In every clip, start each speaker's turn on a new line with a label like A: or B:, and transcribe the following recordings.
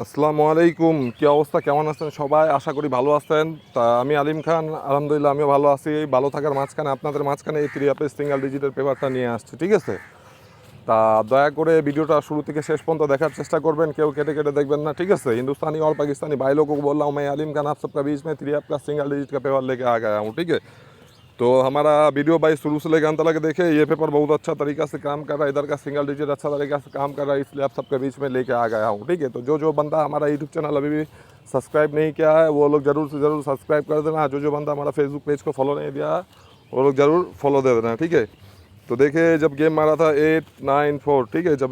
A: আসসালামু আলাইকুম। কি অবস্থা, কেমন আছেন সবাই? আশা করি ভালো আছেন। তা আমি আলিম খান, আলহামদুলিল্লাহ আমিও ভালো আছি। এই ভালো থাকার মাঝখানে আপনাদের মাঝখানে এই থ্রি আপের সিঙ্গেল ডিজিটের পেপারটা নিয়ে আসছে, ঠিক আছে? তা দয়া করে ভিডিওটা শুরু থেকে শেষ পর্যন্ত দেখার চেষ্টা করবেন, কেউ কেটে কেটে দেখবেন না, ঠিক আছে? हिंदुस्तानी और पाकिस्तानी भाई लोगों को बोल रहा हूँ मैं आलिम खान, आप सबका बीच में थ्री ऐप का सिंगल डिजिट का पेपर लेके आ गया हूँ, ठीक है? तो हमारा वीडियो भाई शुरू से लेकर अंत तक देखे, ये पेपर बहुत अच्छा तरीका से काम कर रहा है, इधर का सिंगल डिजिट अच्छा तरीका से काम कर रहा है, इसलिए आप सबके बीच में लेके आ गया हूँ, ठीक है? तो जो जो बंदा हमारा यूट्यूब चैनल अभी भी सब्सक्राइब नहीं किया है वो लोग ज़रूर से ज़रूर सब्सक्राइब कर देना। जो बंदा हमारा फेसबुक पेज को फॉलो नहीं दिया है वो लोग ज़रूर फॉलो दे देना, ठीक है? तो देखिए, जब गेम मारा था 894, ठीक है, जब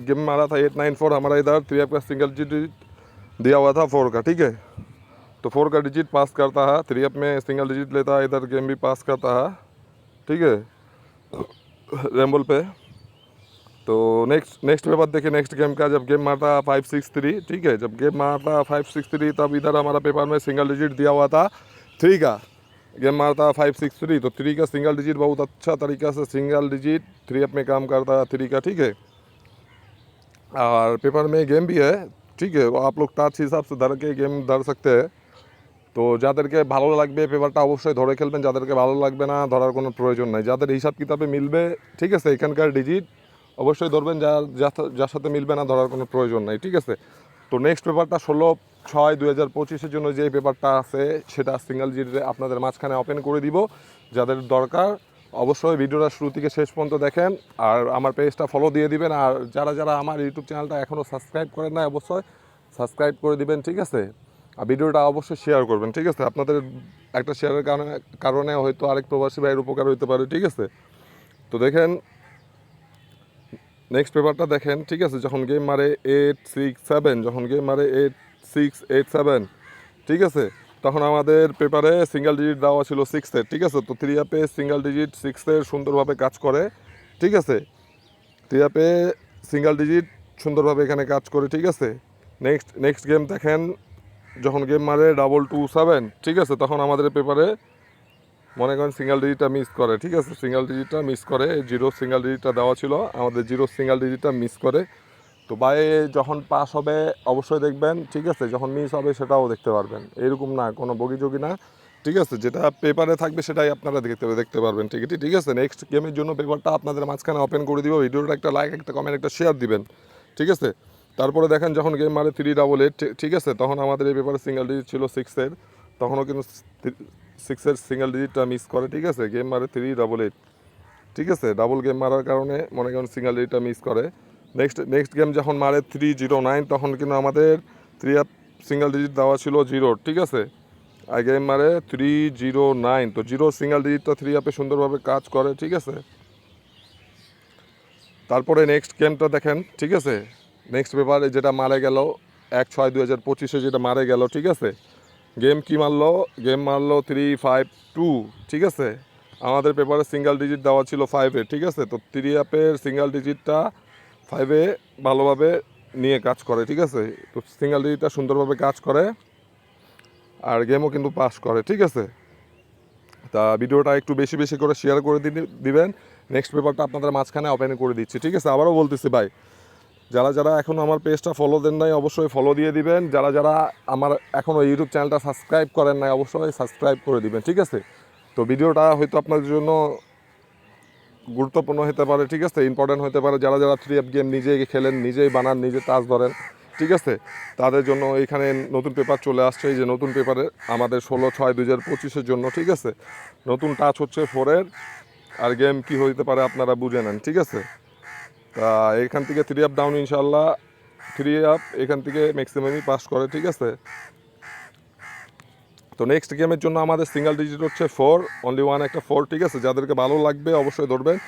A: गेम मारा था 894, हमारा इधर थ्री ऐप का सिंगल डिजिट दिया हुआ था 4 का, ठीक है? तो 4 का डिजिट पास करता है, थ्री ऐप में सिंगल डिजिट लेता है, इधर गेम भी पास करता है, ठीक है, रैम्बल पे। तो नेक्स्ट पेपर देखिए, नेक्स्ट गेम का जब गेम मारता 563, ठीक है, जब गेम मारता 563 तब इधर हमारा पेपर में सिंगल डिजिट दिया हुआ था 3 का। गेम मारता 563 तो 3 का सिंगल डिजिट बहुत अच्छा तरीका से सिंगल डिजिट थ्री ऐप में काम करता है 3 का, ठीक है? और पेपर में गेम भी है, ठीक है, वो आप लोग টাচ হিসাব से ধর के गेम ধর सकते हैं। তো যাদেরকে ভালো লাগবে পেপারটা অবশ্যই ধরে খেলবেন, যাদেরকে ভালো লাগবে না ধরার কোনো প্রয়োজন নাই। যাদের হিসাব কিতাবে মিলবে, ঠিক আছে, এখানকার ডিজিট অবশ্যই ধরবেন, যার সাথে মিলবে না ধরার কোনো প্রয়োজন নাই, ঠিক আছে? তো নেক্সট পেপারটা 16/6/2025 জন্য যে পেপারটা আছে সেটা সিঙ্গেল ডিজিটে আপনাদের মাঝখানে ওপেন করে দিব। যাদের দরকার অবশ্যই ভিডিওটা শুরু থেকে শেষ পর্যন্ত দেখেন আর আমার পেজটা ফলো দিয়ে দিবেন। আর যারা যারা আমার ইউটিউব চ্যানেলটা এখনও সাবস্ক্রাইব করেন না অবশ্যই সাবস্ক্রাইব করে দিবেন, ঠিক আছে? আর ভিডিওটা অবশ্যই শেয়ার করবেন, ঠিক আছে? আপনাদের একটা শেয়ারের কারণে হয়তো আরেক প্রবাসী ভাইয়ের উপকার হতে পারে, ঠিক আছে? তো দেখেন নেক্সট পেপারটা দেখেন, ঠিক আছে, যখন গেম মারে 867, যখন গেম মারে 8687, ঠিক আছে, তখন আমাদের পেপারে সিঙ্গেল ডিজিট দেওয়া ছিল 6-এর, ঠিক আছে? তো থ্রি অ্যাপে সিঙ্গেল ডিজিট 6-এর সুন্দরভাবে কাজ করে, ঠিক আছে? থ্রি অ্যাপে সিঙ্গেল ডিজিট সুন্দরভাবে এখানে কাজ করে, ঠিক আছে? নেক্সট গেম দেখেন, যখন গেম মারে 227, ঠিক আছে, তখন আমাদের পেপারে মনে করেন সিঙ্গেল ডিজিটটা মিস করে, ঠিক আছে, সিঙ্গেল ডিজিটটা মিস করে, জিরো সিঙ্গেল ডিজিটটা দেওয়া ছিল, আমাদের জিরো সিঙ্গেল ডিজিটটা মিস করে। তো বাই যখন পাস হবে অবশ্যই দেখবেন, ঠিক আছে, যখন মিস হবে সেটাও দেখতে পারবেন, এরকম না কোনো বগিযোগী না, ঠিক আছে? যেটা পেপারে থাকবে সেটাই আপনারা দেখতে পারবেন, ঠিক আছে? নেক্সট গেমের জন্য পেপারটা আপনাদের মাঝখানে ওপেন করে দিব। ভিডিওটা একটা লাইক, একটা কমেন্ট, একটা শেয়ার দিবেন, ঠিক আছে? তারপরে দেখেন যখন গেম মারে 388, ঠিক আছে, তখন আমাদের এই পেপারে সিঙ্গেল ডিজিট ছিল 6-এর, তখনও কিন্তু 6-এর সিঙ্গেল ডিজিটটা মিস করে, ঠিক আছে? গেম মারে 388, ঠিক আছে, ডাবল গেম মারার কারণে মনে করেন সিঙ্গেল ডিজিটটা মিস করে। নেক্সট গেম যখন মারে 309, তখন কিন্তু আমাদের থ্রি অ্যাপ সিঙ্গেল ডিজিট দেওয়া ছিল 0, ঠিক আছে? আর গেম মারে 309, তো 0 সিঙ্গেল ডিজিটটা থ্রি অ্যাপে সুন্দরভাবে কাজ করে, ঠিক আছে? তারপরে নেক্সট গেমটা দেখেন, ঠিক আছে, নেক্সট পেপারে যেটা মারে গেল 1/6/2025 যেটা মারে গেল, ঠিক আছে, গেম কি মারলো, গেম মারলো 352, ঠিক আছে? আমাদের পেপারে সিঙ্গেল ডিজিট দেওয়া ছিল 5-এ, ঠিক আছে? তো থ্রি অ্যাপের সিঙ্গেল ডিজিটটা 5-এ ভালোভাবে নিয়ে কাজ করে, ঠিক আছে? তো সিঙ্গেল ডিজিটটা সুন্দরভাবে কাজ করে আর গেমও কিন্তু পাস করে, ঠিক আছে? তা ভিডিওটা একটু বেশি বেশি করে শেয়ার করে দিবেন। নেক্সট পেপারটা আপনাদের মাঝখানে ওপেন করে দিচ্ছি, ঠিক আছে? আবারও বলতেছি ভাই, যারা যারা এখন আমার পেজটা ফলো দেন নাই অবশ্যই ফলো দিয়ে দিবেন। যারা যারা আমার এখনও ইউটিউব চ্যানেলটা সাবস্ক্রাইব করেন নাই অবশ্যই সাবস্ক্রাইব করে দিবেন, ঠিক আছে? তো ভিডিওটা হয়তো আপনাদের জন্য গুরুত্বপূর্ণ হতে পারে, ঠিক আছে, ইম্পর্টেন্ট হতে পারে। যারা যারা থ্রি অ্যাপ গেম নিজেই খেলেন, নিজেই বানান, নিজে টাচ ধরেন, ঠিক আছে, তাদের জন্য এইখানে নতুন পেপার চলে আসছে। এই যে নতুন পেপারে আমাদের 16/6/2025 জন্য, ঠিক আছে, নতুন টাচ হচ্ছে 4-এর। আর গেম কি হইতে পারে আপনারা বুঝে নেন, ঠিক আছে? তা এখান থেকে থ্রি অ্যাপ ডাউন, ইনশাল্লাহ থ্রি অ্যাপ এখান থেকে ম্যাক্সিমামই পাস করে, ঠিক আছে? তো নেক্সট গেমের জন্য আমাদের সিঙ্গেল ডিজিট হচ্ছে 4, অনলি ওয়ান একটা 4, ठीक है? যাদেরকে ভালো লাগবে অবশ্যই ধরবেন।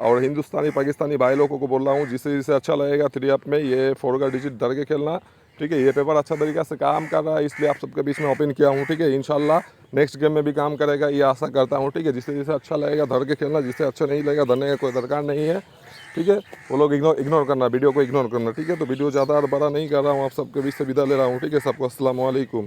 A: और हिंदुस्तानी पाकिस्तानी भाई लोगों को बोल रहा हूँ, जिसे जिसे अच्छा लगेगा थ्री ऐप में ये 4 का डिजिट धर के खेलना, ठीक है? ये पेपर अच्छा तरीका से काम कर रहा है इसलिए आप सबके बीच में ओपन किया हूँ, ठीक है? इंशाल्लाह नेक्स्ट गेम में भी काम करेगा ये आशा करता हूँ, ठीक है? जिसे जिसे अच्छा लगेगा धर के खेलना, जिसे अच्छा नहीं लगेगा धरने का कोई दरकार नहीं है, ठीक है? वो लोग इग्नोर करना, वीडियो को इग्नोर करना, ठीक है? तो वीडियो ज़्यादा बड़ा नहीं कर रहा हूँ, आप सबके बीच से विदा ले रहा हूँ, ठीक है? सबको अस्सलाम वालेकुम।